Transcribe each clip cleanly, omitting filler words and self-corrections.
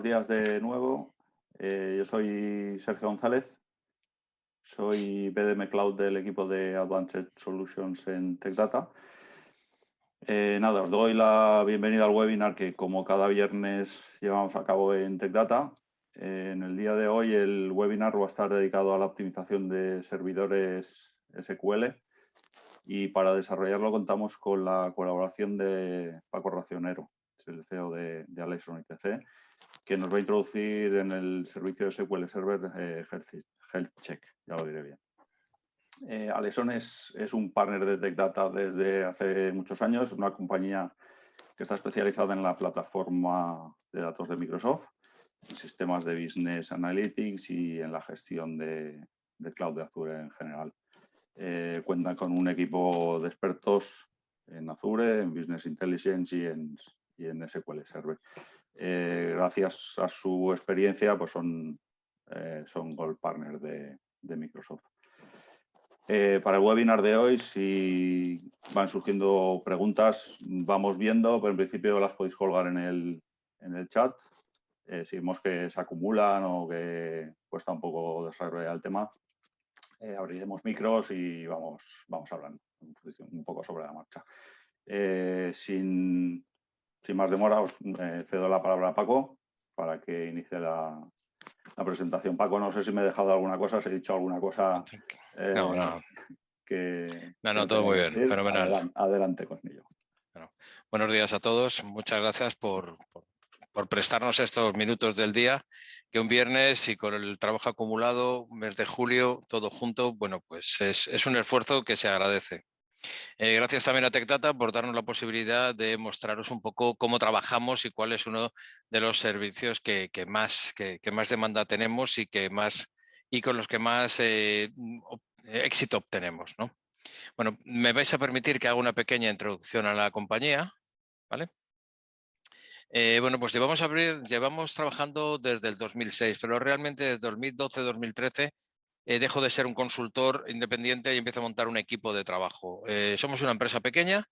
buenos días de nuevo. Yo soy Sergio González, soy BDM Cloud del equipo de Advanced Solutions en Tech Data. Nada, os doy la bienvenida al webinar que como cada viernes llevamos a cabo en Tech Data. En el día de hoy el webinar va a estar dedicado a la optimización de servidores SQL y para desarrollarlo contamos con la colaboración de Paco Racionero, el CEO de Aleson ITC, que nos va a introducir en el servicio de SQL Server Health Check, ya lo diré bien. Aleson es un partner de Tech Data desde hace muchos años, una compañía que está especializada en la plataforma de datos de Microsoft, en sistemas de Business Analytics y en la gestión de Cloud de Azure en general. Cuenta con un equipo de expertos en Azure, en Business Intelligence y en SQL Server. Gracias a su experiencia, pues son Gold Partner de Microsoft. Para el webinar de hoy, si van surgiendo preguntas, vamos viendo, pero en principio las podéis colgar en el chat. Si vemos que se acumulan o que cuesta un poco desarrollar el tema, abriremos micros y vamos hablando un poco sobre la marcha. Sin más demora, os cedo la palabra a Paco para que inicie la presentación. Paco, no sé si me he dejado alguna cosa, si he dicho alguna cosa No, todo muy bien, fenomenal. Adelante con ello. Bueno, buenos días a todos. Muchas gracias por prestarnos estos minutos del día, que un viernes y con el trabajo acumulado, mes de julio, todo junto, bueno, pues es un esfuerzo que se agradece. Gracias también a Tech Data por darnos la posibilidad de mostraros un poco cómo trabajamos y cuál es uno de los servicios que más demanda tenemos y con los que más éxito obtenemos, ¿no? Bueno, me vais a permitir que haga una pequeña introducción a la compañía, ¿vale? Bueno, pues llevamos trabajando desde el 2006, pero realmente desde 2012-2013 dejo de ser un consultor independiente y empiezo a montar un equipo de trabajo. Somos una empresa pequeña,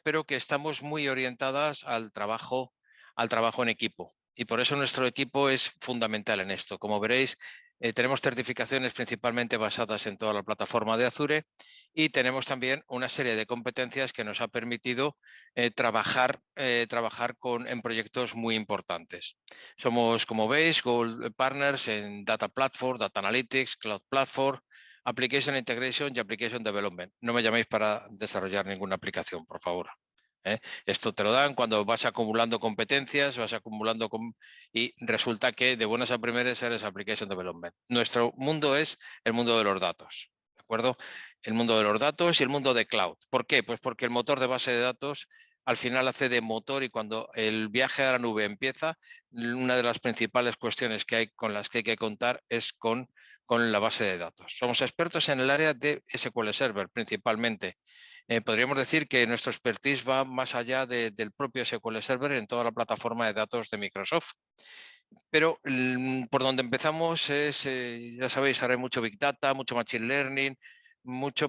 pero que estamos muy orientadas al trabajo en equipo. Y por eso nuestro equipo es fundamental en esto. Como veréis, tenemos certificaciones principalmente basadas en toda la plataforma de Azure y tenemos también una serie de competencias que nos ha permitido trabajar en proyectos muy importantes. Somos, como veis, Gold Partners en Data Platform, Data Analytics, Cloud Platform, Application Integration y Application Development. No me llaméis para desarrollar ninguna aplicación, por favor. Esto te lo dan cuando vas acumulando competencias, y resulta que de buenas a primeras eres Application Development. Nuestro mundo es el mundo de los datos, ¿de acuerdo? El mundo de los datos y el mundo de cloud. ¿Por qué? Pues porque el motor de base de datos al final hace de motor y cuando el viaje a la nube empieza, una de las principales cuestiones con las que hay que contar es con la base de datos. Somos expertos en el área de SQL Server principalmente. Podríamos decir que nuestro expertise va más allá del propio SQL Server en toda la plataforma de datos de Microsoft. Pero por donde empezamos es, ya sabéis, ahora hay mucho Big Data, mucho Machine Learning,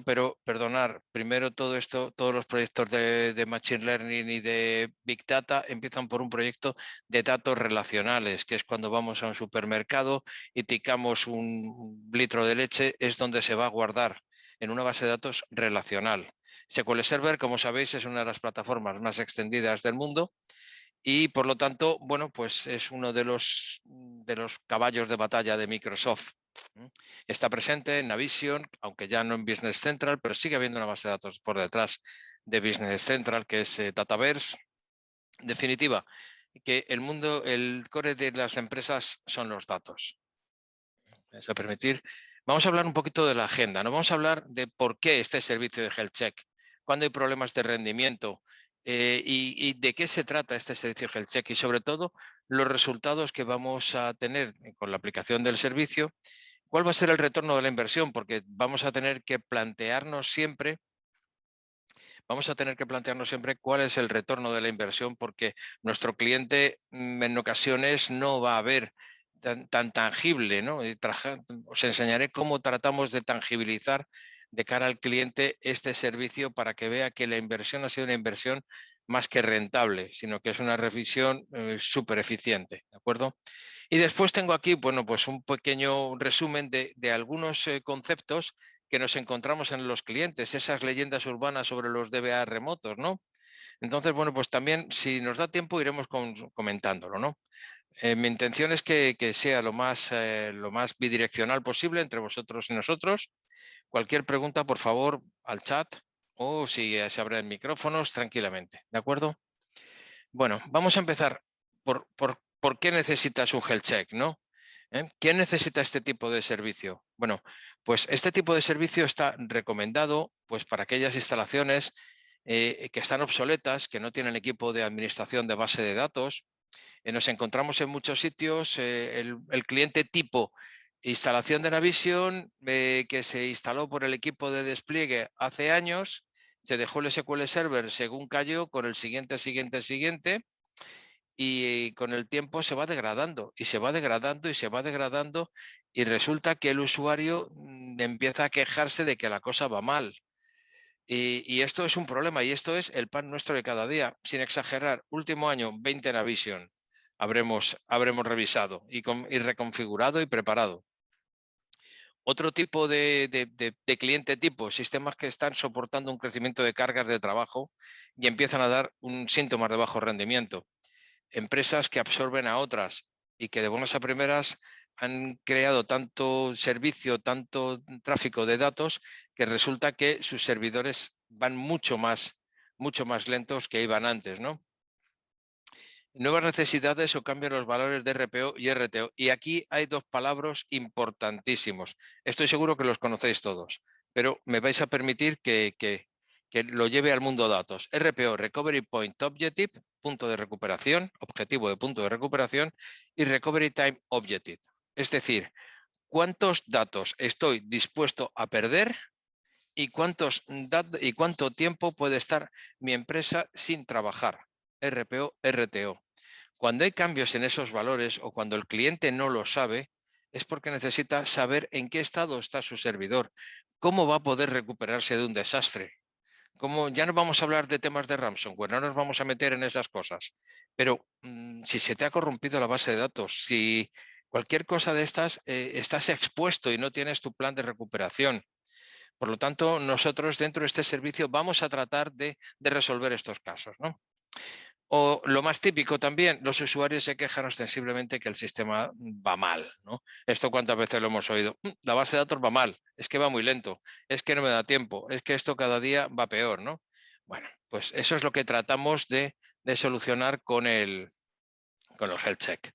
pero perdonar, primero todos los proyectos de Machine Learning y de Big Data empiezan por un proyecto de datos relacionales, que es cuando vamos a un supermercado y ticamos un litro de leche, es donde se va a guardar en una base de datos relacional. SQL Server, como sabéis, es una de las plataformas más extendidas del mundo y, por lo tanto, bueno, pues es uno de los caballos de batalla de Microsoft. Está presente en Navision, aunque ya no en Business Central, pero sigue habiendo una base de datos por detrás de Business Central, que es Dataverse. En definitiva, que el core de las empresas son los datos. ¿Me permitir? Vamos a hablar un poquito de la agenda, ¿no? Vamos a hablar de por qué este servicio de Health Check, cuándo hay problemas de rendimiento y de qué se trata este servicio de Health Check y, sobre todo, los resultados que vamos a tener con la aplicación del servicio. ¿Cuál va a ser el retorno de la inversión? Porque vamos a tener que plantearnos siempre cuál es el retorno de la inversión, porque nuestro cliente en ocasiones no va a ver tan tangible, ¿no? Os enseñaré cómo tratamos de tangibilizar de cara al cliente este servicio para que vea que la inversión ha sido una inversión más que rentable, sino que es una revisión súper eficiente, ¿de acuerdo? Y después tengo aquí, bueno, pues un pequeño resumen de algunos conceptos que nos encontramos en los clientes, esas leyendas urbanas sobre los DBA remotos, ¿no? Entonces, bueno, pues también, si nos da tiempo, iremos comentándolo, ¿no? Mi intención es que sea lo más bidireccional posible entre vosotros y nosotros. Cualquier pregunta, por favor, al chat o si se abren micrófonos, tranquilamente, ¿de acuerdo? Bueno, vamos a empezar por qué necesitas un health check, ¿no? ¿Quién necesita este tipo de servicio? Bueno, pues este tipo de servicio está recomendado pues, para aquellas instalaciones que están obsoletas, que no tienen equipo de administración de base de datos. Nos encontramos en muchos sitios el cliente tipo instalación de Navision que se instaló por el equipo de despliegue hace años, se dejó el SQL Server según cayó con el siguiente y con el tiempo se va degradando y se va degradando y se va degradando y resulta que el usuario empieza a quejarse de que la cosa va mal. Y esto es un problema y esto es el pan nuestro de cada día. Sin exagerar, último año, 20 Navision habremos revisado y reconfigurado y preparado. Otro tipo de cliente tipo, sistemas que están soportando un crecimiento de cargas de trabajo y empiezan a dar un síntomas de bajo rendimiento. Empresas que absorben a otras y que de buenas a primeras han creado tanto servicio, tanto tráfico de datos, que resulta que sus servidores van mucho más lentos que iban antes, ¿no? Nuevas necesidades o cambian los valores de RPO y RTO. Y aquí hay dos palabras importantísimos. Estoy seguro que los conocéis todos, pero me vais a permitir que lo lleve al mundo datos. RPO, Recovery Point Objective, punto de recuperación, objetivo de punto de recuperación, y Recovery Time Objective. Es decir, cuántos datos estoy dispuesto a perder y cuánto tiempo puede estar mi empresa sin trabajar. RPO, RTO. Cuando hay cambios en esos valores o cuando el cliente no lo sabe, es porque necesita saber en qué estado está su servidor, cómo va a poder recuperarse de un desastre. Ya no vamos a hablar de temas de ransomware, no nos vamos a meter en esas cosas, pero si se te ha corrompido la base de datos, si cualquier cosa de estas, estás expuesto y no tienes tu plan de recuperación. Por lo tanto, nosotros dentro de este servicio vamos a tratar de resolver estos casos, ¿no? O lo más típico también, los usuarios se quejan ostensiblemente que el sistema va mal, ¿no? Esto cuántas veces lo hemos oído. La base de datos va mal, es que va muy lento, es que no me da tiempo, es que esto cada día va peor, ¿no? Bueno, pues eso es lo que tratamos de solucionar con los health check.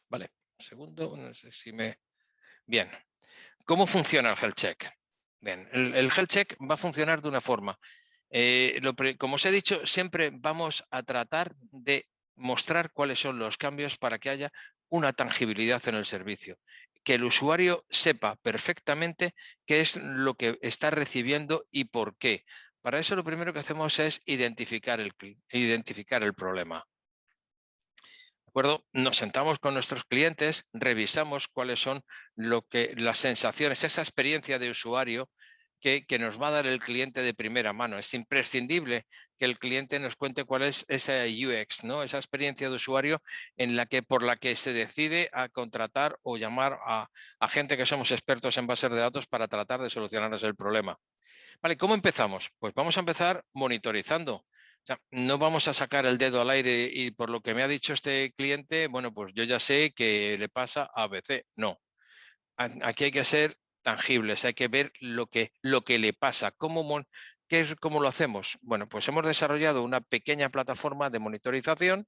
Vale, un segundo, no sé si me... Bien, ¿cómo funciona el health check? Bien, el health check va a funcionar de una forma. Como os he dicho, siempre vamos a tratar de mostrar cuáles son los cambios para que haya una tangibilidad en el servicio, que el usuario sepa perfectamente qué es lo que está recibiendo y por qué. Para eso lo primero que hacemos es identificar el problema. ¿De acuerdo? Nos sentamos con nuestros clientes, revisamos cuáles son las sensaciones, esa experiencia de usuario que nos va a dar el cliente de primera mano. Es imprescindible que el cliente nos cuente cuál es esa UX, ¿no? Esa experiencia de usuario por la que se decide a contratar o llamar a gente que somos expertos en bases de datos para tratar de solucionarnos el problema. Vale, ¿cómo empezamos? Pues vamos a empezar monitorizando. O sea, no vamos a sacar el dedo al aire y por lo que me ha dicho este cliente, bueno, pues yo ya sé que le pasa a ABC. No, aquí hay que ser tangibles, hay que ver lo que le pasa. ¿Cómo lo hacemos? Bueno, pues hemos desarrollado una pequeña plataforma de monitorización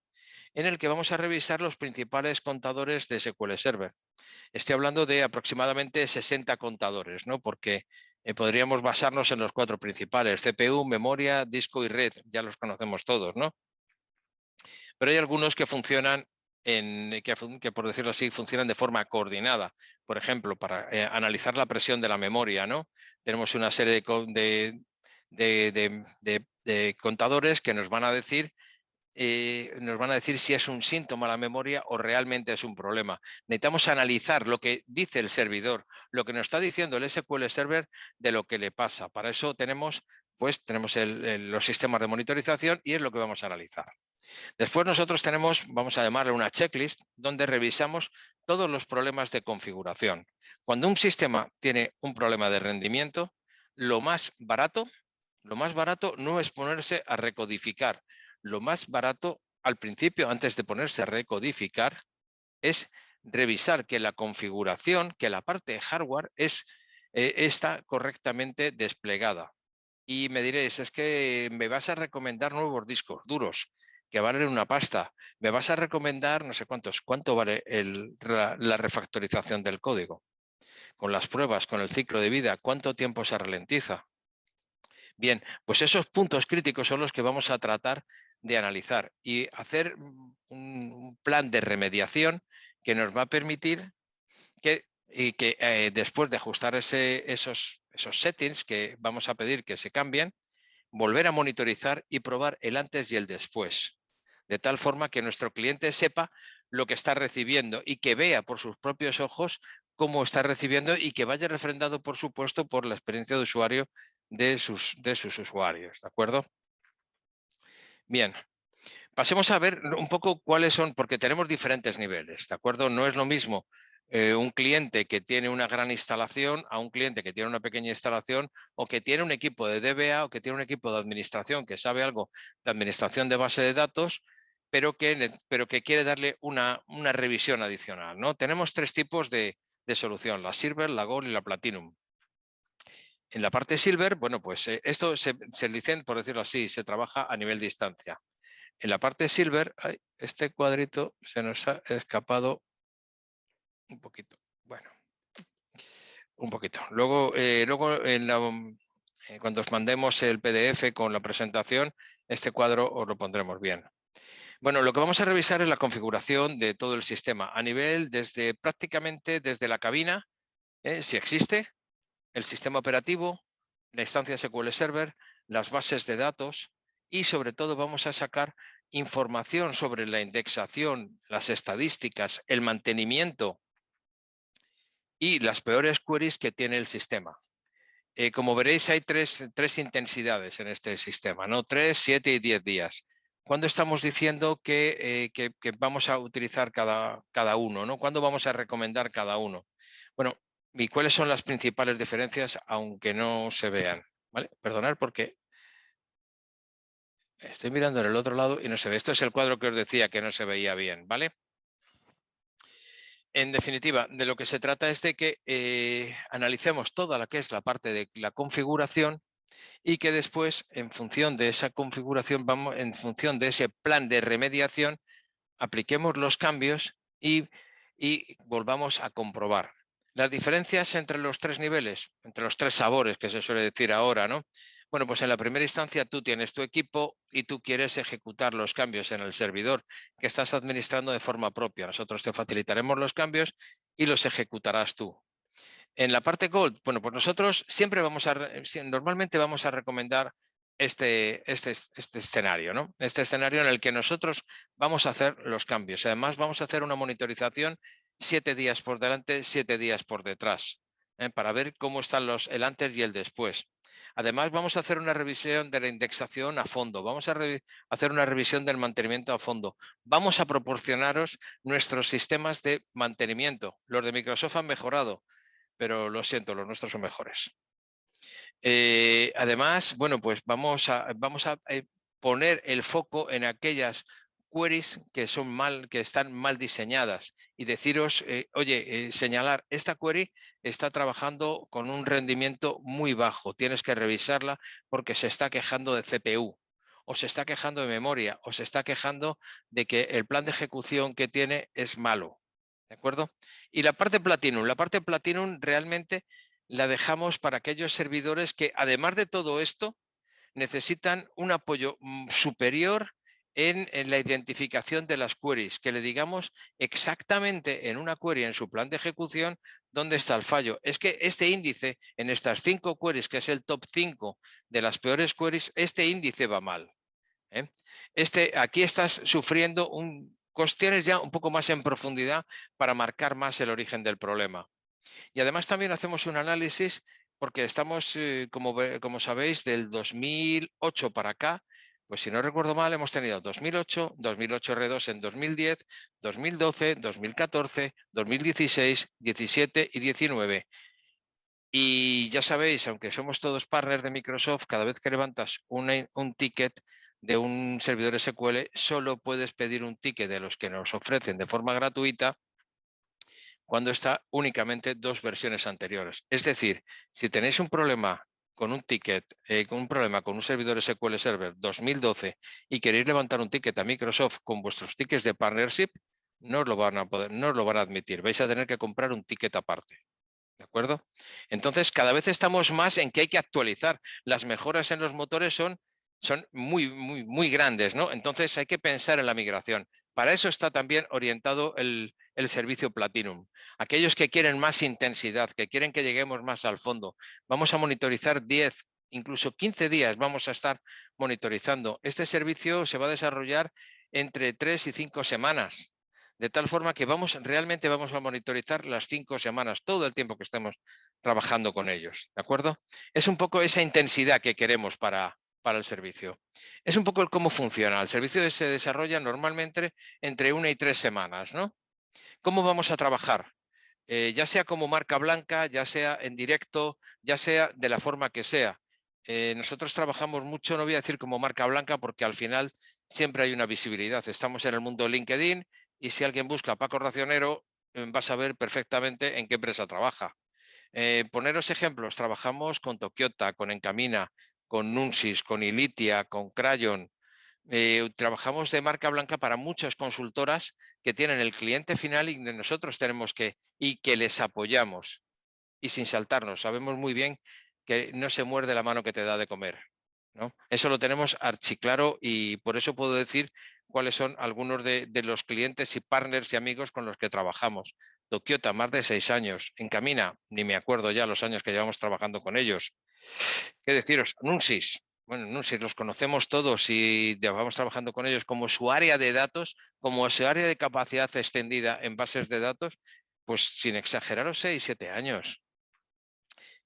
en el que vamos a revisar los principales contadores de SQL Server. Estoy hablando de aproximadamente 60 contadores, ¿no? Porque podríamos basarnos en los cuatro principales, CPU, memoria, disco y red, ya los conocemos todos, ¿no? Pero hay algunos que funcionan que por decirlo así, funcionan de forma coordinada. Por ejemplo, para analizar la presión de la memoria, ¿no? Tenemos una serie de contadores que nos van a decir si es un síntoma la memoria o realmente es un problema. Necesitamos analizar lo que dice el servidor, lo que nos está diciendo el SQL Server de lo que le pasa. Para eso tenemos pues tenemos los sistemas de monitorización y es lo que vamos a analizar. Después nosotros tenemos, vamos a llamarle una checklist, donde revisamos todos los problemas de configuración. Cuando un sistema tiene un problema de rendimiento, lo más barato no es ponerse a recodificar. Lo más barato al principio, antes de ponerse a recodificar, es revisar que la configuración, que la parte de hardware está correctamente desplegada. Y me diréis, es que me vas a recomendar nuevos discos duros que valen una pasta. Me vas a recomendar no sé cuántos. ¿Cuánto vale la refactorización del código? Con las pruebas, con el ciclo de vida, ¿cuánto tiempo se ralentiza? Bien, pues esos puntos críticos son los que vamos a tratar de analizar y hacer un plan de remediación que nos va a permitir que después de ajustar esos settings que vamos a pedir que se cambien, volver a monitorizar y probar el antes y el después, de tal forma que nuestro cliente sepa lo que está recibiendo y que vea por sus propios ojos cómo está recibiendo y que vaya refrendado, por supuesto, por la experiencia de usuario de sus usuarios, ¿de acuerdo? Bien, pasemos a ver un poco cuáles son, porque tenemos diferentes niveles, ¿de acuerdo? No es lo mismo un cliente que tiene una gran instalación a un cliente que tiene una pequeña instalación o que tiene un equipo de DBA o que tiene un equipo de administración que sabe algo de administración de base de datos, pero que quiere darle una revisión adicional, ¿no? Tenemos tres tipos de solución, la Silver, la Gold y la Platinum. En la parte Silver, bueno, pues esto se licencia, por decirlo así, se trabaja a nivel de instancia. En la parte Silver, este cuadrito se nos ha escapado un poquito. Bueno, un poquito. Luego cuando os mandemos el PDF con la presentación, este cuadro os lo pondremos bien. Bueno, lo que vamos a revisar es la configuración de todo el sistema a nivel prácticamente desde la cabina, si existe, el sistema operativo, la instancia SQL Server, las bases de datos y sobre todo vamos a sacar información sobre la indexación, las estadísticas, el mantenimiento y las peores queries que tiene el sistema. Como veréis, hay tres intensidades en este sistema, ¿no? 3, 7 y 10 días. ¿Cuándo estamos diciendo que vamos a utilizar cada uno, ¿no? ¿Cuándo vamos a recomendar cada uno? Bueno, ¿y cuáles son las principales diferencias, aunque no se vean? ¿Vale? Perdonad porque estoy mirando en el otro lado y no se ve. Esto es el cuadro que os decía que no se veía bien, ¿vale? En definitiva, de lo que se trata es de que analicemos toda la que es la parte de la configuración y que después, en función de esa configuración, en función de ese plan de remediación, apliquemos los cambios y volvamos a comprobar. Las diferencias entre los tres niveles, entre los tres sabores que se suele decir ahora, ¿no? Bueno, pues en la primera instancia tú tienes tu equipo y tú quieres ejecutar los cambios en el servidor que estás administrando de forma propia. Nosotros te facilitaremos los cambios y los ejecutarás tú. En la parte Gold, bueno, pues nosotros siempre normalmente vamos a recomendar este escenario, ¿no? Este escenario en el que nosotros vamos a hacer los cambios. Además, vamos a hacer una monitorización 7 días por delante, 7 días por detrás, para ver cómo están el antes y el después. Además, vamos a hacer una revisión de la indexación a fondo, vamos a hacer una revisión del mantenimiento a fondo. Vamos a proporcionaros nuestros sistemas de mantenimiento. Los de Microsoft han mejorado, pero lo siento, los nuestros son mejores. Además, bueno, pues vamos a poner el foco en aquellas queries que están mal diseñadas y deciros, oye, señalar, esta query está trabajando con un rendimiento muy bajo, tienes que revisarla porque se está quejando de CPU, o se está quejando de memoria, o se está quejando de que el plan de ejecución que tiene es malo, ¿de acuerdo? Y la parte Platinum realmente la dejamos para aquellos servidores que, además de todo esto, necesitan un apoyo superior en la identificación de las queries, que le digamos exactamente en una query, en su plan de ejecución, dónde está el fallo. Es que este índice, en estas 5 queries, que es el top 5 de las peores queries, este índice va mal. Aquí estás sufriendo cuestiones ya un poco más en profundidad para marcar más el origen del problema. Y además también hacemos un análisis porque estamos, como sabéis, del 2008 para acá, pues si no recuerdo mal, hemos tenido 2008, 2008 R2 en 2010, 2012, 2014, 2016, 17 y 19. Y ya sabéis, aunque somos todos partners de Microsoft, cada vez que levantas un ticket de un servidor SQL, solo puedes pedir un ticket de los que nos ofrecen de forma gratuita cuando está únicamente 2 versiones anteriores. Es decir, si tenéis un problema con un ticket, con un problema con un servidor SQL Server 2012 y queréis levantar un ticket a Microsoft con vuestros tickets de partnership, no os lo van a poder, no os lo van a admitir. Vais a tener que comprar un ticket aparte. ¿De acuerdo? Entonces, cada vez estamos más en que hay que actualizar. Las mejoras en los motores son muy grandes, ¿no? Entonces, hay que pensar en la migración. Para eso está también orientado el servicio Platinum. Aquellos que quieren más intensidad, que quieren que lleguemos más al fondo. Vamos a monitorizar 10, incluso 15 días vamos a estar monitorizando. Este servicio se va a desarrollar entre 3 y 5 semanas. De tal forma que realmente vamos a monitorizar las 5 semanas, todo el tiempo que estemos trabajando con ellos. ¿De acuerdo? Es un poco esa intensidad que queremos para el servicio. Es un poco el cómo funciona. El servicio se desarrolla normalmente entre 1 y 3 semanas, ¿no? ¿Cómo vamos a trabajar? Ya sea como marca blanca, ya sea en directo, ya sea de la forma que sea. Nosotros trabajamos mucho, no voy a decir como marca blanca, porque al final siempre hay una visibilidad. Estamos en el mundo de LinkedIn y si alguien busca a Paco Racionero, va a saber perfectamente en qué empresa trabaja. Poneros ejemplos, trabajamos con Tokiota, con Encamina, con Nunsis, con Ilitia, con Crayon. Trabajamos de marca blanca para muchas consultoras que tienen el cliente final y nosotros tenemos y que les apoyamos y sin saltarnos. Sabemos muy bien que no se muerde la mano que te da de comer, ¿no? Eso lo tenemos archiclaro y por eso puedo decir cuáles son algunos de los clientes y partners y amigos con los que trabajamos. Tokiota, más de 6 años. Encamina, ni me acuerdo ya los años que llevamos trabajando con ellos. ¿Qué deciros? Nunsis. Bueno, Nunsis los conocemos todos y llevamos trabajando con ellos como su área de datos, como su área de capacidad extendida en bases de datos, pues sin exageraros, 6, 7 años.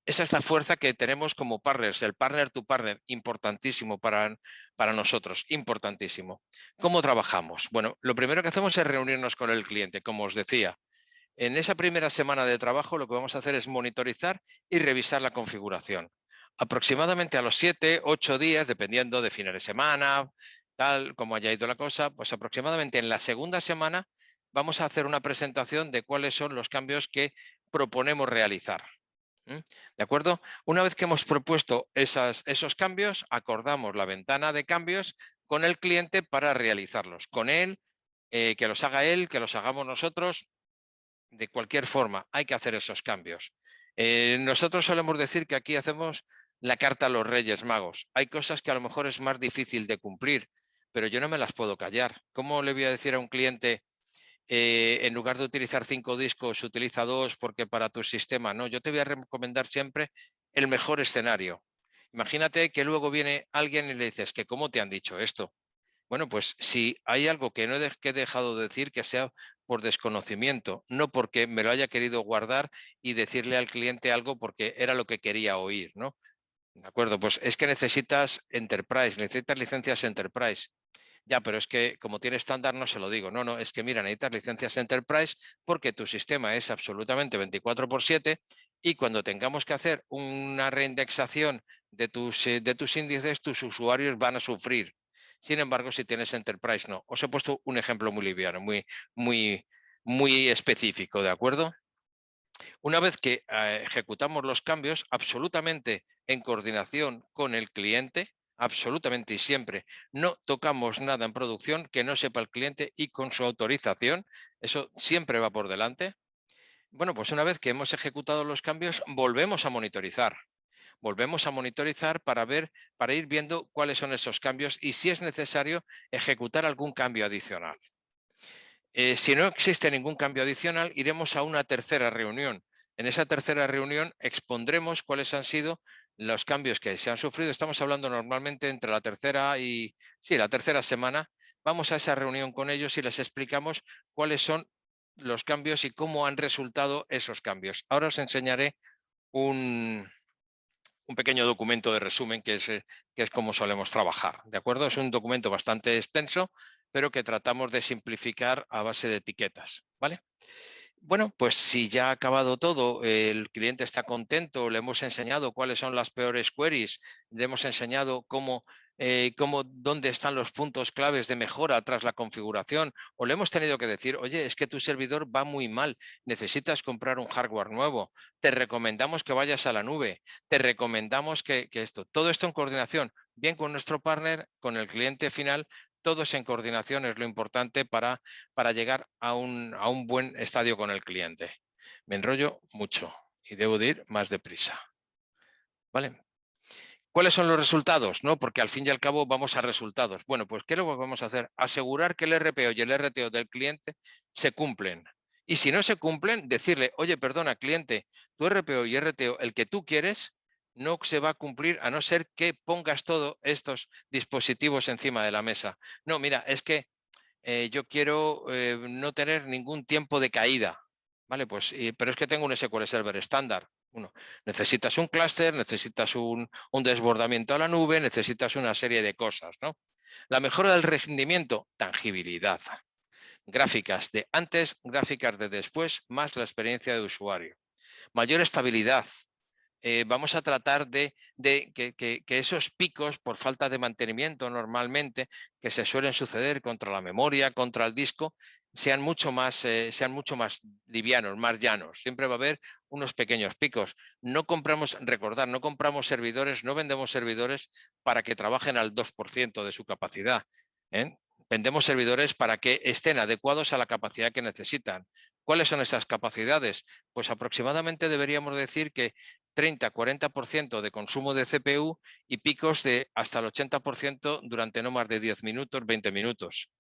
Esa es la fuerza que tenemos como partners, el partner to partner, importantísimo para nosotros, importantísimo. ¿Cómo trabajamos? Bueno, lo primero que hacemos es reunirnos con el cliente, como os decía. En esa primera semana de trabajo lo que vamos a hacer es monitorizar y revisar la configuración. Aproximadamente a los 7, 8 días, dependiendo de fines de semana, tal como haya ido la cosa, pues aproximadamente en la segunda semana vamos a hacer una presentación de cuáles son los cambios que proponemos realizar. ¿De acuerdo? Una vez que hemos propuesto esos cambios, acordamos la ventana de cambios con el cliente para realizarlos. Con él, que los haga él, que los hagamos nosotros, de cualquier forma, hay que hacer esos cambios. Nosotros solemos decir que aquí hacemos la carta a los Reyes Magos. Hay cosas que a lo mejor es más difícil de cumplir, pero yo no me las puedo callar. ¿Cómo le voy a decir a un cliente, en lugar de utilizar 5 discos, utiliza 2 porque para tu sistema? No, yo te voy a recomendar siempre el mejor escenario. Imagínate que luego viene alguien y le dices que cómo te han dicho esto. Bueno, pues si hay algo que no he dejado de decir, que sea por desconocimiento, no porque me lo haya querido guardar y decirle al cliente algo porque era lo que quería oír, ¿no? De acuerdo, pues es que necesitas Enterprise, necesitas licencias Enterprise. Ya, pero es que como tiene estándar no se lo digo. No, no, es que mira, necesitas licencias Enterprise porque tu sistema es absolutamente 24/7 y cuando tengamos que hacer una reindexación de tus índices, tus usuarios van a sufrir. Sin embargo, si tienes Enterprise, no. Os he puesto un ejemplo muy liviano, muy específico, ¿de acuerdo? Una vez que ejecutamos los cambios, absolutamente en coordinación con el cliente, absolutamente y siempre, no tocamos nada en producción que no sepa el cliente y con su autorización, eso siempre va por delante. Bueno, pues una vez que hemos ejecutado los cambios, volvemos a monitorizar. Volvemos a monitorizar para ir viendo cuáles son esos cambios y si es necesario ejecutar algún cambio adicional. Si no existe ningún cambio adicional, iremos a una tercera reunión. En esa tercera reunión expondremos cuáles han sido los cambios que se han sufrido. Estamos hablando normalmente entre la tercera semana. Vamos a esa reunión con ellos y les explicamos cuáles son los cambios y cómo han resultado esos cambios. Ahora os enseñaré un, un pequeño documento de resumen que es como solemos trabajar, ¿de acuerdo? Es un documento bastante extenso, pero que tratamos de simplificar a base de etiquetas, ¿vale? Bueno, pues si ya ha acabado todo, el cliente está contento, le hemos enseñado cuáles son las peores queries, le hemos enseñado dónde están los puntos claves de mejora tras la configuración, o le hemos tenido que decir, oye, es que tu servidor va muy mal, necesitas comprar un hardware nuevo, te recomendamos que vayas a la nube, te recomendamos que todo esto en coordinación, bien con nuestro partner, con el cliente final, todo es en coordinación, es lo importante para llegar a un buen estadio con el cliente. Me enrollo mucho y debo de ir más deprisa. ¿Vale? ¿Cuáles son los resultados? ¿No? Porque al fin y al cabo vamos a resultados. Bueno, pues ¿qué es lo que vamos a hacer? Asegurar que el RPO y el RTO del cliente se cumplen. Y si no se cumplen, decirle, oye, perdona, cliente, tu RPO y RTO, el que tú quieres, no se va a cumplir a no ser que pongas todos estos dispositivos encima de la mesa. No, mira, es que yo quiero no tener ningún tiempo de caída, ¿vale? Pues, pero es que tengo un SQL Server estándar. Uno, necesitas un clúster, necesitas un desbordamiento a la nube, necesitas una serie de cosas, ¿no? La mejora del rendimiento, tangibilidad. Gráficas de antes, gráficas de después, más la experiencia de usuario. Mayor estabilidad, vamos a tratar de que esos picos por falta de mantenimiento normalmente que se suelen suceder contra la memoria, contra el disco, sean mucho más livianos, más llanos. Siempre va a haber unos pequeños picos. No compramos, recordar, no compramos servidores, no vendemos servidores para que trabajen al 2% de su capacidad. Vendemos servidores para que estén adecuados a la capacidad que necesitan. ¿Cuáles son esas capacidades? Pues aproximadamente deberíamos decir que 30-40% de consumo de CPU y picos de hasta el 80% durante no más de 10 minutos, 20 minutos.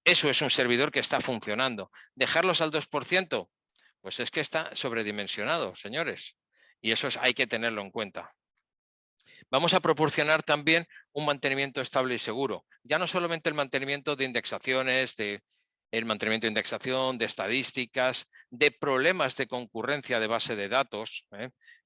Eso es un servidor que está funcionando. ¿Dejarlos al 2%? Pues es que está sobredimensionado, señores. Y eso hay que tenerlo en cuenta. Vamos a proporcionar también un mantenimiento estable y seguro. Ya no solamente el mantenimiento de indexaciones, el mantenimiento de indexación, de estadísticas, de problemas de concurrencia de base de datos,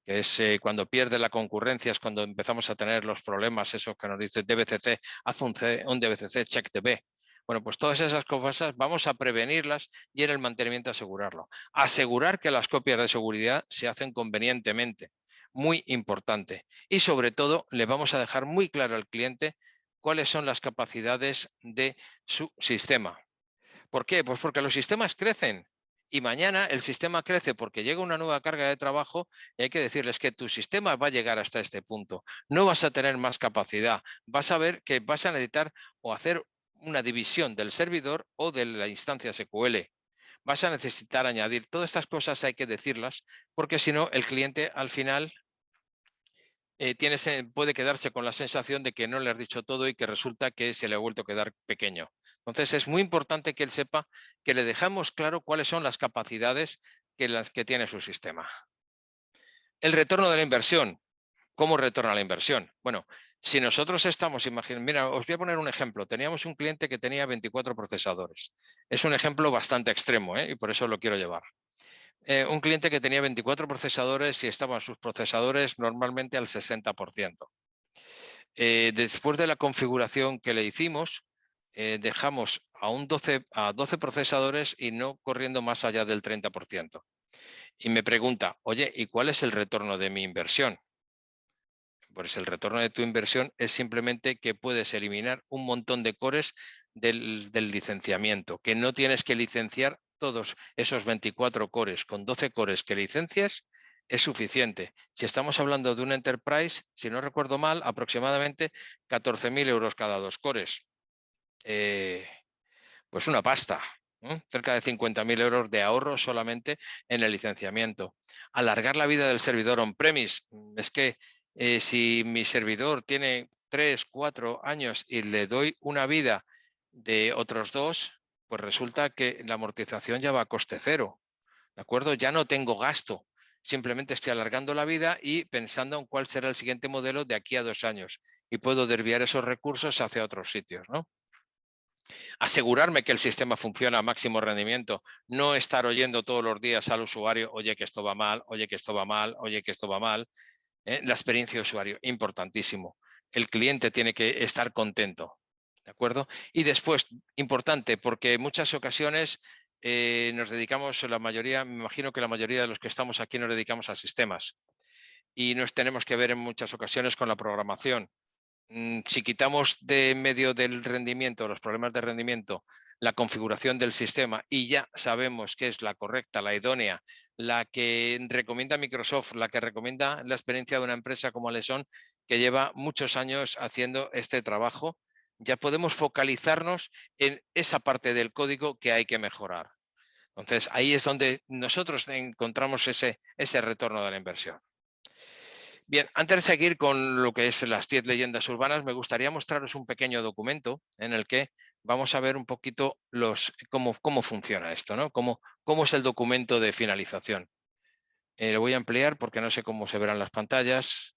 que es cuando pierde la concurrencia, es cuando empezamos a tener los problemas, esos que nos dice DBCC, haz un DBCC check DB. Bueno, pues todas esas cosas vamos a prevenirlas y en el mantenimiento asegurarlo. Asegurar que las copias de seguridad se hacen convenientemente. Muy importante. Y sobre todo, le vamos a dejar muy claro al cliente cuáles son las capacidades de su sistema. ¿Por qué? Pues porque los sistemas crecen y mañana el sistema crece porque llega una nueva carga de trabajo y hay que decirles que tu sistema va a llegar hasta este punto. No vas a tener más capacidad. Vas a ver que vas a necesitar o hacer una división del servidor o de la instancia SQL. Vas a necesitar añadir. Todas estas cosas hay que decirlas porque si no, el cliente al final puede quedarse con la sensación de que no le has dicho todo y que resulta que se le ha vuelto a quedar pequeño. Entonces es muy importante que él sepa que le dejamos claro cuáles son las capacidades que tiene su sistema. El retorno de la inversión. ¿Cómo retorna la inversión? Bueno, si nosotros estamos, mira, os voy a poner un ejemplo. Teníamos un cliente que tenía 24 procesadores. Es un ejemplo bastante extremo y por eso lo quiero llevar. Un cliente que tenía 24 procesadores y estaban sus procesadores normalmente al 60%. Después de la configuración que le hicimos, dejamos a 12 procesadores y no corriendo más allá del 30%. Y me pregunta, oye, ¿y cuál es el retorno de mi inversión? Pues el retorno de tu inversión es simplemente que puedes eliminar un montón de cores del licenciamiento, que no tienes que licenciar todos esos 24 cores. Con 12 cores que licencias es suficiente. Si estamos hablando de un enterprise, si no recuerdo mal, aproximadamente 14.000 euros cada 2 cores. Pues una pasta. Cerca de 50.000 euros de ahorro solamente en el licenciamiento. Alargar la vida del servidor on-premise. Es que si mi servidor tiene 3, 4 años y le doy una vida de otros 2, pues resulta que la amortización ya va a coste cero. ¿De acuerdo? Ya no tengo gasto. Simplemente estoy alargando la vida y pensando en cuál será el siguiente modelo de aquí a 2 años. Y puedo desviar esos recursos hacia otros sitios, ¿no? Asegurarme que el sistema funciona a máximo rendimiento, no estar oyendo todos los días al usuario, oye que esto va mal, oye que esto va mal, oye que esto va mal. La experiencia de usuario, importantísimo. El cliente tiene que estar contento, ¿de acuerdo? Y después, importante, porque en muchas ocasiones nos dedicamos, la mayoría, me imagino que la mayoría de los que estamos aquí nos dedicamos a sistemas y nos tenemos que ver en muchas ocasiones con la programación. Si quitamos de medio del rendimiento, los problemas de rendimiento, la configuración del sistema y ya sabemos que es la correcta, la idónea, la que recomienda Microsoft, la que recomienda la experiencia de una empresa como Aleson, que lleva muchos años haciendo este trabajo, ya podemos focalizarnos en esa parte del código que hay que mejorar. Entonces, ahí es donde nosotros encontramos ese retorno de la inversión. Bien, antes de seguir con lo que es las 10 leyendas urbanas, me gustaría mostraros un pequeño documento en el que vamos a ver un poquito cómo funciona esto, ¿no? Cómo es el documento de finalización. Lo voy a ampliar porque no sé cómo se verán las pantallas.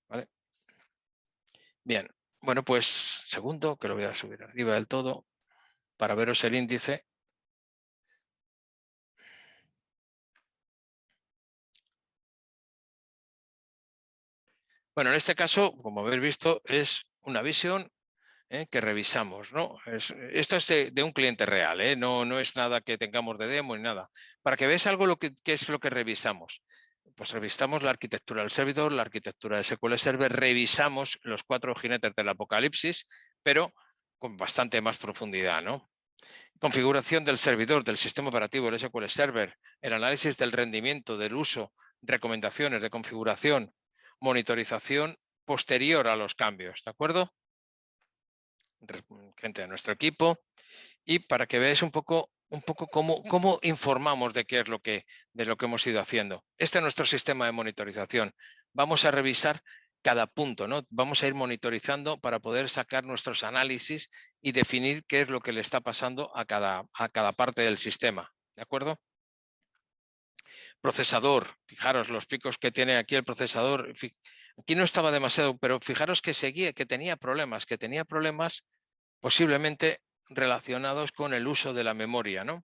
¿Vale? Bien, bueno, pues segundo, que lo voy a subir arriba del todo para veros el índice. Bueno, en este caso, como habéis visto, es una visión que revisamos, ¿no? Esto es de un cliente real, no es nada que tengamos de demo ni nada. Para que veáis algo qué es lo que revisamos. Pues revisamos la arquitectura del servidor, la arquitectura de SQL Server, revisamos los 4 jinetes del apocalipsis, pero con bastante más profundidad, ¿no? Configuración del servidor, del sistema operativo del SQL Server, el análisis del rendimiento, del uso, recomendaciones de configuración, monitorización posterior a los cambios, ¿de acuerdo? Gente de nuestro equipo, y para que veáis un poco cómo informamos de qué es de lo que hemos ido haciendo. Este es nuestro sistema de monitorización. Vamos a revisar cada punto, ¿no? Vamos a ir monitorizando para poder sacar nuestros análisis y definir qué es lo que le está pasando a cada parte del sistema, ¿de acuerdo? Procesador, fijaros los picos que tiene aquí el procesador. Aquí no estaba demasiado, pero fijaros que tenía problemas posiblemente relacionados con el uso de la memoria, ¿no?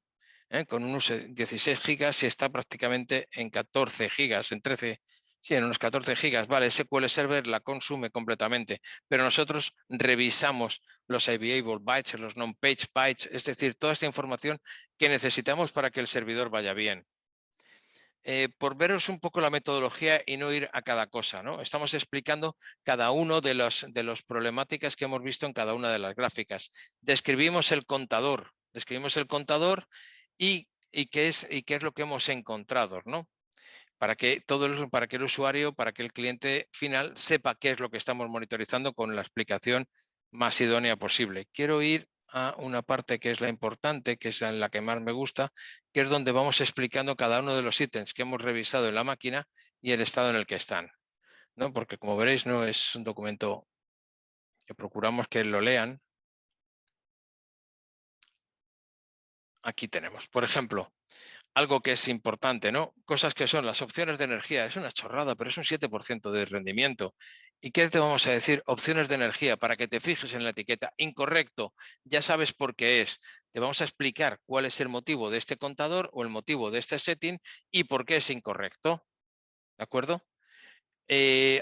Con un uso de 16 gigas y está prácticamente en 14 gigas, en 13, sí, en unos 14 gigas. Vale, SQL Server la consume completamente, pero nosotros revisamos los available bytes, los non-page bytes, es decir, toda esta información que necesitamos para que el servidor vaya bien. Por veros un poco la metodología y no ir a cada cosa, ¿no? Estamos explicando cada uno de las problemáticas que hemos visto en cada una de las gráficas. Describimos el contador y qué es lo que hemos encontrado, ¿no? Para que el usuario, para que el cliente final sepa qué es lo que estamos monitorizando con la explicación más idónea posible. Quiero ir a una parte que es la importante, que es la que más me gusta, que es donde vamos explicando cada uno de los ítems que hemos revisado en la máquina y el estado en el que están, ¿no? Porque como veréis no es un documento que procuramos que lo lean. Aquí tenemos, por ejemplo, algo que es importante, ¿no? Cosas que son las opciones de energía. Es una chorrada, pero es un 7% de rendimiento. ¿Y qué te vamos a decir? Opciones de energía, para que te fijes en la etiqueta. Incorrecto, ya sabes por qué es. Te vamos a explicar cuál es el motivo de este contador o el motivo de este setting y por qué es incorrecto. ¿De acuerdo?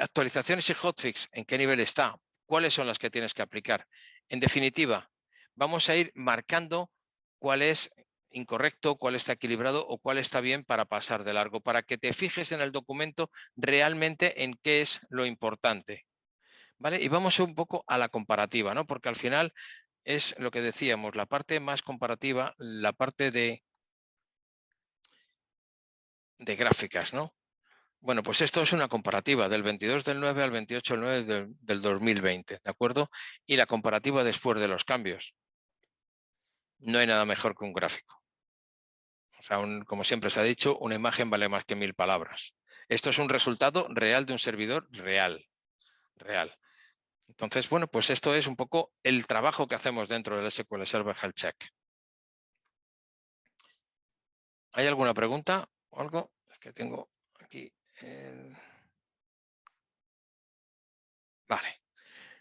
Actualizaciones y hotfix, ¿en qué nivel está? ¿Cuáles son las que tienes que aplicar? En definitiva, vamos a ir marcando cuál es incorrecto, cuál está equilibrado o cuál está bien para pasar de largo, para que te fijes en el documento realmente en qué es lo importante. ¿Vale? Y vamos un poco a la comparativa, ¿no? Porque al final es lo que decíamos, la parte más comparativa, la parte de gráficas, ¿no? Bueno, pues esto es una comparativa del 22 del 9 al 28 del 9 del 2020, ¿de acuerdo? Y la comparativa después de los cambios. No hay nada mejor que un gráfico. O sea, como siempre se ha dicho, una imagen vale más que 1000 palabras. Esto es un resultado real de un servidor real. Entonces, bueno, pues esto es un poco el trabajo que hacemos dentro del SQL Server Health Check. ¿Hay alguna pregunta o algo? Es que tengo aquí... Vale.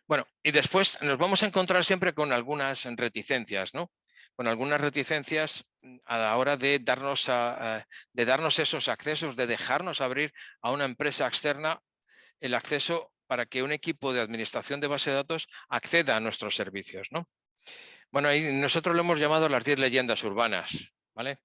Bueno, y después nos vamos a encontrar siempre con algunas reticencias, ¿no? Con algunas reticencias a la hora de darnos esos accesos, de dejarnos abrir a una empresa externa el acceso para que un equipo de administración de base de datos acceda a nuestros servicios, ¿no? Bueno, ahí nosotros lo hemos llamado las 10 leyendas urbanas, ¿vale?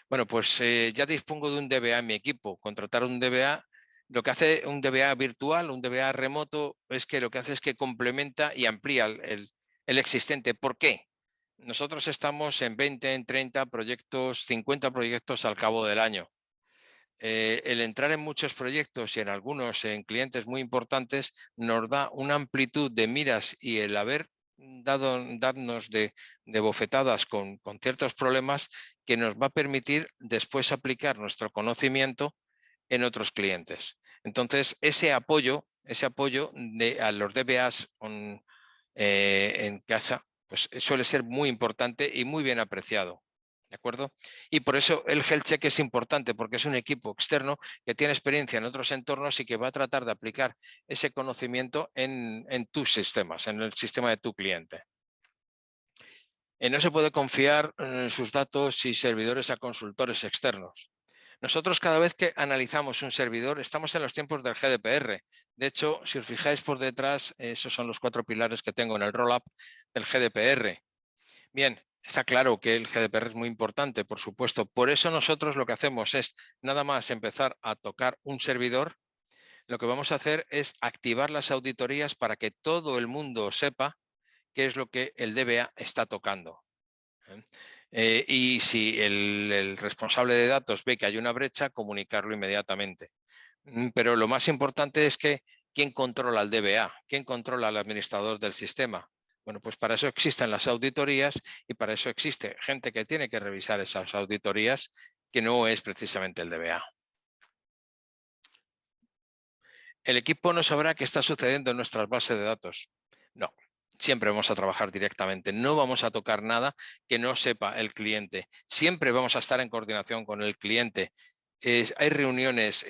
Bueno, pues ya dispongo de un DBA en mi equipo. Contratar un DBA, lo que hace un DBA virtual, un DBA remoto, es que lo que hace es que complementa y amplía el existente. ¿Por qué? Nosotros estamos en 20, en 30 proyectos, 50 proyectos al cabo del año. El entrar en muchos proyectos y en algunos en clientes muy importantes nos da una amplitud de miras y el haber darnos de bofetadas con ciertos problemas que nos va a permitir después aplicar nuestro conocimiento en otros clientes. Entonces, ese apoyo a los DBAs en casa, pues suele ser muy importante y muy bien apreciado. ¿De acuerdo? Y por eso el health check es importante, porque es un equipo externo que tiene experiencia en otros entornos y que va a tratar de aplicar ese conocimiento en tus sistemas, en el sistema de tu cliente. No se puede confiar en sus datos y servidores a consultores externos. Nosotros cada vez que analizamos un servidor estamos en los tiempos del GDPR. De hecho, si os fijáis por detrás, esos son los 4 pilares que tengo en el roll-up del GDPR. Bien, está claro que el GDPR es muy importante, por supuesto. Por eso nosotros lo que hacemos es nada más empezar a tocar un servidor, lo que vamos a hacer es activar las auditorías para que todo el mundo sepa qué es lo que el DBA está tocando. Y si el responsable de datos ve que hay una brecha, comunicarlo inmediatamente. Pero lo más importante es que ¿quién controla el DBA? ¿Quién controla al administrador del sistema? Bueno, pues para eso existen las auditorías y para eso existe gente que tiene que revisar esas auditorías, que no es precisamente el DBA. El equipo no sabrá qué está sucediendo en nuestras bases de datos. No, siempre vamos a trabajar directamente. No vamos a tocar nada que no sepa el cliente. Siempre vamos a estar en coordinación con el cliente. Hay reuniones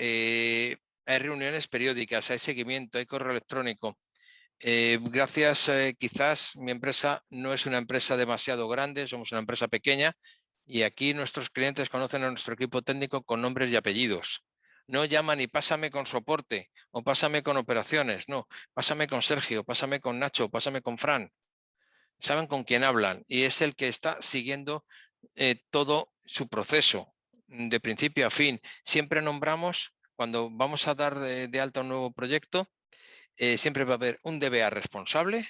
periódicas, hay seguimiento, hay correo electrónico. Quizás mi empresa no es una empresa demasiado grande, somos una empresa pequeña y aquí nuestros clientes conocen a nuestro equipo técnico con nombres y apellidos. No llaman y pásame con soporte o pásame con operaciones, no, pásame con Sergio, pásame con Nacho, pásame con Fran. Saben con quién hablan y es el que está siguiendo todo su proceso de principio a fin. Siempre nombramos, cuando vamos a dar de alta un nuevo proyecto, siempre va a haber un DBA responsable,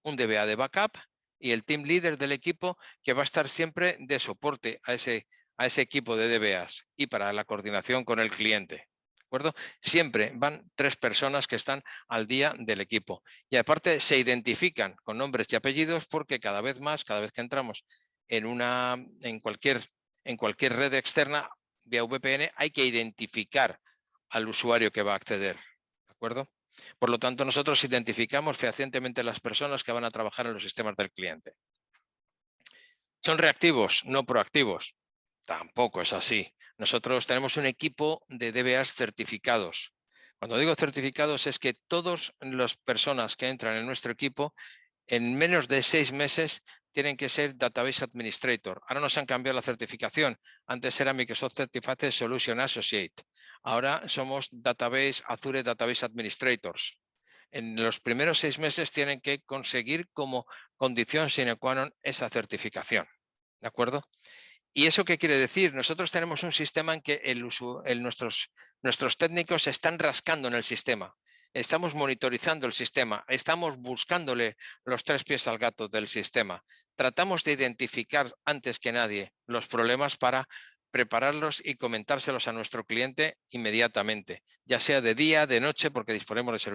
un DBA de backup y el team leader del equipo que va a estar siempre de soporte a ese equipo de DBAs y para la coordinación con el cliente. ¿De acuerdo? Siempre van 3 personas que están al día del equipo. Y aparte se identifican con nombres y apellidos porque cada vez más, cada vez que entramos en cualquier red externa vía VPN, hay que identificar al usuario que va a acceder. ¿De acuerdo? Por lo tanto, nosotros identificamos fehacientemente las personas que van a trabajar en los sistemas del cliente. ¿Son reactivos? No proactivos. Tampoco es así. Nosotros tenemos un equipo de DBAs certificados. Cuando digo certificados es que todas las personas que entran en nuestro equipo en menos de 6 meses tienen que ser Database Administrator. Ahora nos han cambiado la certificación. Antes era Microsoft Certified Solution Associate. Ahora somos Azure Database Administrators. En los primeros 6 meses tienen que conseguir como condición sine qua non esa certificación. ¿De acuerdo? ¿Y eso qué quiere decir? Nosotros tenemos un sistema en que nuestros técnicos están rascando en el sistema. Estamos monitorizando el sistema, estamos buscándole los 3 pies al gato del sistema. Tratamos de identificar antes que nadie los problemas para prepararlos y comentárselos a nuestro cliente inmediatamente, ya sea de día, de noche, porque disponemos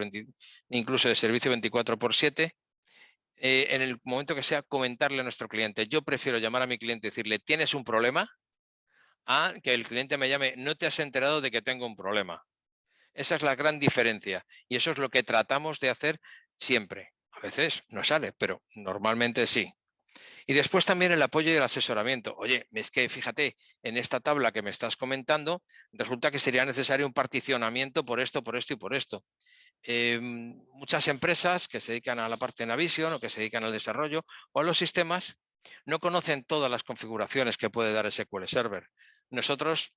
incluso de servicio 24/7. En el momento que sea, comentarle a nuestro cliente. Yo prefiero llamar a mi cliente y decirle, ¿tienes un problema? A que el cliente me llame, no te has enterado de que tengo un problema. Esa es la gran diferencia y eso es lo que tratamos de hacer siempre. A veces no sale, pero normalmente sí. Y después también el apoyo y el asesoramiento. Oye, es que fíjate, en esta tabla que me estás comentando, resulta que sería necesario un particionamiento por esto, por esto y por esto. Muchas empresas que se dedican a la parte de Navision o que se dedican al desarrollo o a los sistemas no conocen todas las configuraciones que puede dar SQL Server. Nosotros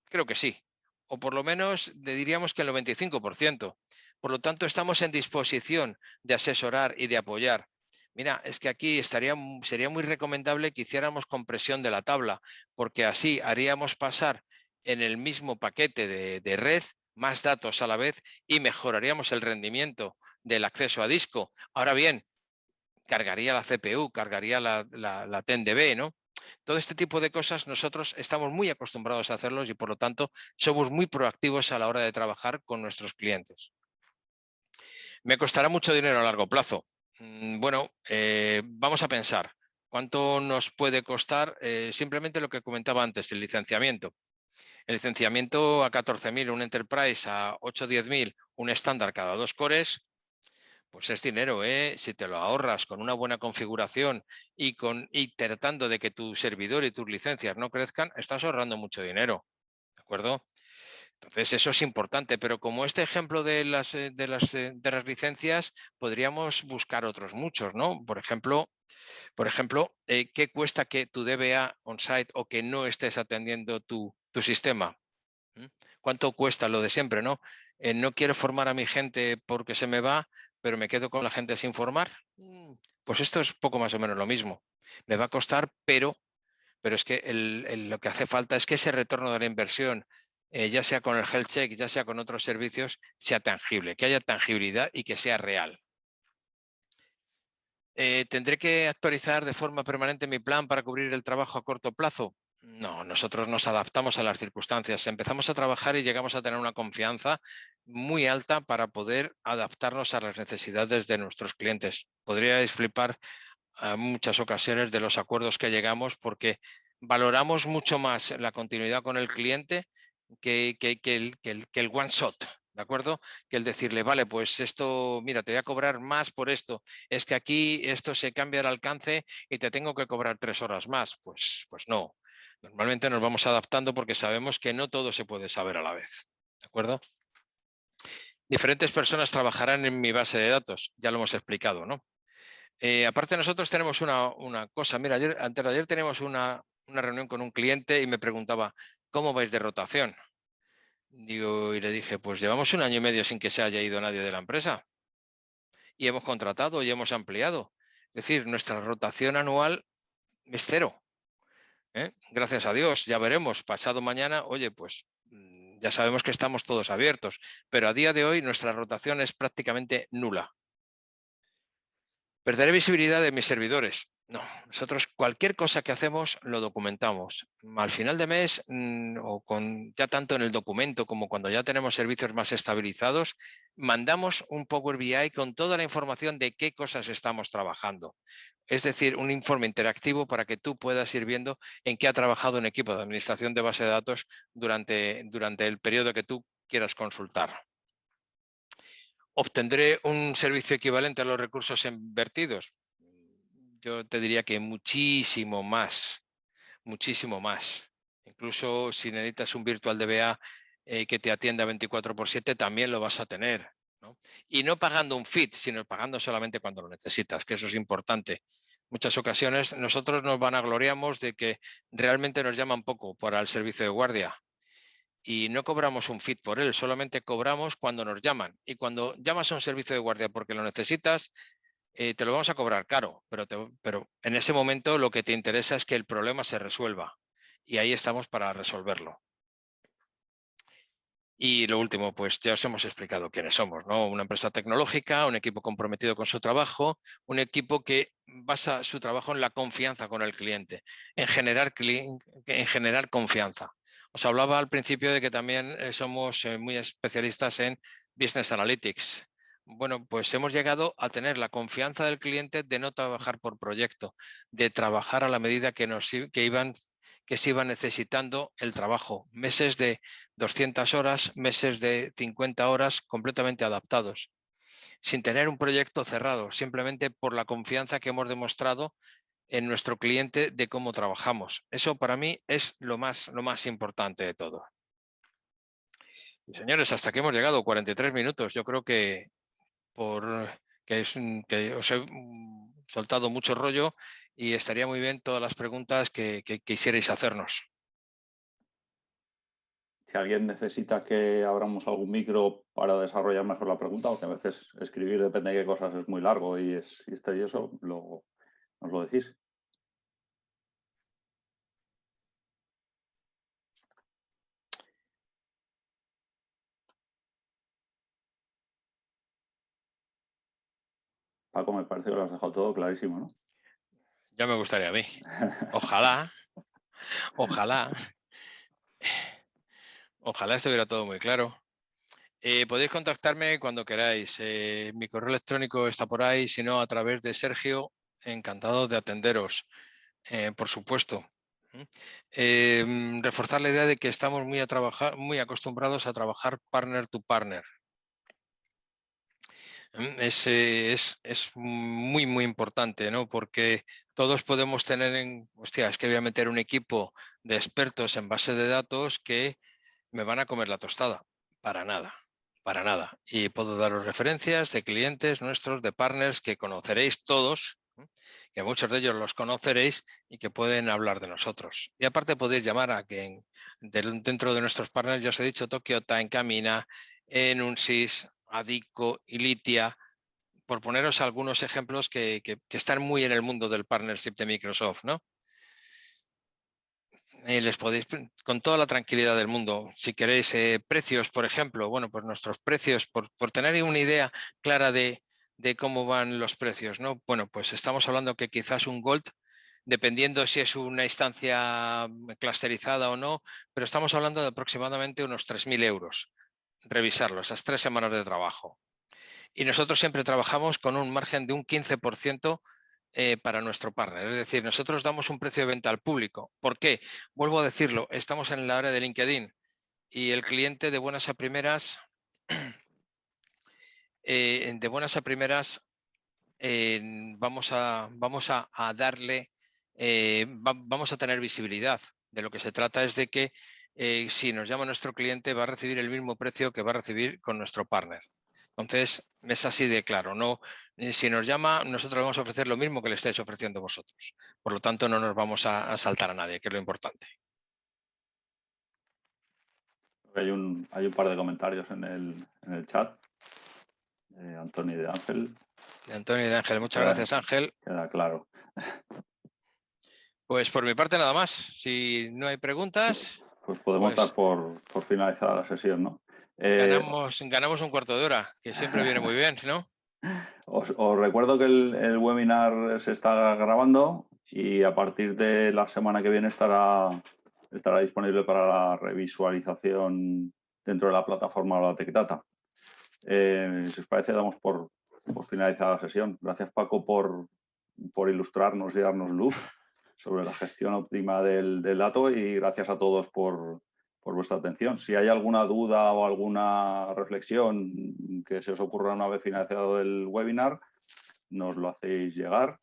creo que sí, o por lo menos le diríamos que el 95%, Por lo tanto, estamos en disposición de asesorar y de apoyar. Mira, es que aquí sería muy recomendable que hiciéramos compresión de la tabla, porque así haríamos pasar en el mismo paquete de red más datos a la vez y mejoraríamos el rendimiento del acceso a disco. Ahora bien, cargaría la CPU, cargaría la TENDB, ¿no? Todo este tipo de cosas nosotros estamos muy acostumbrados a hacerlos y por lo tanto somos muy proactivos a la hora de trabajar con nuestros clientes. Me costará mucho dinero a largo plazo. Bueno, vamos a pensar. ¿Cuánto nos puede costar simplemente lo que comentaba antes, el licenciamiento? El licenciamiento a 14.000, un Enterprise a 8 o 10.000, un estándar cada 2 cores, pues es dinero, ¿eh? Si te lo ahorras con una buena configuración y tratando de que tu servidor y tus licencias no crezcan, estás ahorrando mucho dinero, ¿de acuerdo? Entonces, eso es importante, pero como este ejemplo de las licencias, podríamos buscar otros muchos, ¿no? Por ejemplo, ¿qué cuesta que tu DBA on-site o que no estés atendiendo tu sistema? ¿Mm? ¿Cuánto cuesta lo de siempre, no? No quiero formar a mi gente porque se me va, pero me quedo con la gente sin formar. Pues esto es poco más o menos lo mismo. Me va a costar, pero es que lo que hace falta es que ese retorno de la inversión, ya sea con el health check, ya sea con otros servicios, sea tangible, que haya tangibilidad y que sea real. ¿Tendré que actualizar de forma permanente mi plan para cubrir el trabajo a corto plazo? No, nosotros nos adaptamos a las circunstancias. Empezamos a trabajar y llegamos a tener una confianza muy alta para poder adaptarnos a las necesidades de nuestros clientes. Podríais flipar a muchas ocasiones de los acuerdos que llegamos porque valoramos mucho más la continuidad con el cliente que el one shot, ¿de acuerdo? Que el decirle, vale, pues esto, mira, te voy a cobrar más por esto, es que aquí esto se cambia el alcance y te tengo que cobrar 3 horas más. Pues no. Normalmente nos vamos adaptando porque sabemos que no todo se puede saber a la vez, ¿de acuerdo? Diferentes personas trabajarán en mi base de datos, ya lo hemos explicado, ¿no? Aparte nosotros tenemos una cosa, mira, antes de ayer teníamos una reunión con un cliente y me preguntaba, ¿cómo vais de rotación? Digo, y le dije, pues llevamos 1 año y medio sin que se haya ido nadie de la empresa y hemos contratado y hemos ampliado. Es decir, nuestra rotación anual es cero, ¿eh? Gracias a Dios, ya veremos, pasado mañana, oye, pues ya sabemos que estamos todos abiertos, pero a día de hoy nuestra rotación es prácticamente nula. ¿Perderé visibilidad de mis servidores? No, nosotros cualquier cosa que hacemos lo documentamos. Al final de mes ya tanto en el documento como cuando ya tenemos servicios más estabilizados, mandamos un Power BI con toda la información de qué cosas estamos trabajando. Es decir, un informe interactivo para que tú puedas ir viendo en qué ha trabajado un equipo de administración de base de datos durante el periodo que tú quieras consultar. ¿Obtendré un servicio equivalente a los recursos invertidos? Yo te diría que muchísimo más, muchísimo más. Incluso si necesitas un virtual DBA que te atienda 24/7, también lo vas a tener, ¿no? Y no pagando un feed, sino pagando solamente cuando lo necesitas, que eso es importante. Muchas ocasiones nosotros nos vanagloriamos de que realmente nos llaman poco para el servicio de guardia y no cobramos un feed por él, solamente cobramos cuando nos llaman. Y cuando llamas a un servicio de guardia porque lo necesitas, te lo vamos a cobrar caro, pero en ese momento lo que te interesa es que el problema se resuelva y ahí estamos para resolverlo. Y lo último, pues ya os hemos explicado quiénes somos, ¿no? Una empresa tecnológica, un equipo comprometido con su trabajo, un equipo que basa su trabajo en la confianza con el cliente, en generar confianza. Os hablaba al principio de que también somos muy especialistas en Business Analytics. Bueno, pues hemos llegado a tener la confianza del cliente de no trabajar por proyecto, de trabajar a la medida que se iba necesitando el trabajo. Meses de 200 horas, meses de 50 horas completamente adaptados, sin tener un proyecto cerrado, simplemente por la confianza que hemos demostrado en nuestro cliente de cómo trabajamos. Eso para mí es lo más importante de todo. Y señores, hasta aquí hemos llegado, 43 minutos. Yo creo que que os he soltado mucho rollo y estaría muy bien todas las preguntas que quisierais hacernos. si alguien necesita que abramos algún micro para desarrollar mejor la pregunta, o que a veces escribir depende de qué cosas es muy largo y es tedioso, luego nos lo decís. Paco, me parece que lo has dejado todo clarísimo, ¿no? Ya me gustaría a mí. Ojalá, ojalá, ojalá estuviera todo muy claro. Podéis contactarme cuando queráis. Mi correo electrónico está por ahí, si no, a través de Sergio. Encantado de atenderos, por supuesto. Reforzar la idea de que estamos muy acostumbrados a trabajar partner to partner. Es muy, muy importante, ¿no? Porque todos podemos tener hostia, es que voy a meter un equipo de expertos en base de datos que me van a comer la tostada. Para nada, para nada. Y puedo daros referencias de clientes nuestros, de partners que conoceréis todos, que muchos de ellos los conoceréis y que pueden hablar de nosotros. Y aparte podéis llamar a quien dentro de nuestros partners, ya os he dicho, Tokyo Time, Camina, Enunsis, Adico y Litia, por poneros algunos ejemplos que están muy en el mundo del partnership de Microsoft, ¿no? Les podéis, con toda la tranquilidad del mundo, si queréis precios, por ejemplo, bueno, pues nuestros precios, por tener una idea clara de cómo van los precios, ¿no? Bueno, pues estamos hablando que quizás un Gold, dependiendo si es una instancia clusterizada o no, pero estamos hablando de aproximadamente unos 3.000 euros, revisarlo, esas 3 semanas de trabajo. Y nosotros siempre trabajamos con un margen de un 15% para nuestro partner. Es decir, nosotros damos un precio de venta al público. ¿Por qué? Vuelvo a decirlo, estamos en la área de LinkedIn y el cliente de buenas a primeras, vamos a darle, vamos a tener visibilidad. De lo que se trata es de que si nos llama nuestro cliente va a recibir el mismo precio que va a recibir con nuestro partner. Entonces, es así de claro. No, si nos llama, nosotros vamos a ofrecer lo mismo que le estáis ofreciendo vosotros. Por lo tanto, no nos vamos a saltar a nadie, que es lo importante. Hay un par de comentarios en el chat. Antonio de Ángel. Antonio de Ángel, muchas gracias, Ángel. Queda claro. Pues por mi parte nada más. Si no hay preguntas, pues podemos dar por finalizada la sesión, ¿no? Ganamos un cuarto de hora, que siempre viene muy bien, ¿no? Os recuerdo que el webinar se está grabando y a partir de la semana que viene estará disponible para la revisualización dentro de la plataforma o la TechData. Si os parece, damos por finalizada la sesión. Gracias, Paco, por ilustrarnos y darnos luz sobre la gestión óptima del dato, y gracias a todos por vuestra atención. Si hay alguna duda o alguna reflexión que se os ocurra una vez finalizado el webinar, nos lo hacéis llegar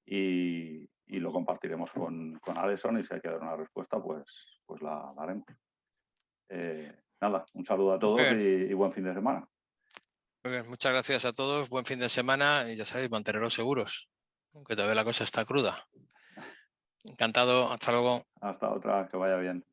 y lo compartiremos con Alison, y si hay que dar una respuesta, pues la daremos. Nada, un saludo a todos y buen fin de semana. Muy bien, muchas gracias a todos, buen fin de semana y ya sabéis, manteneros seguros, aunque todavía la cosa está cruda. Encantado, hasta luego. Hasta otra, que vaya bien.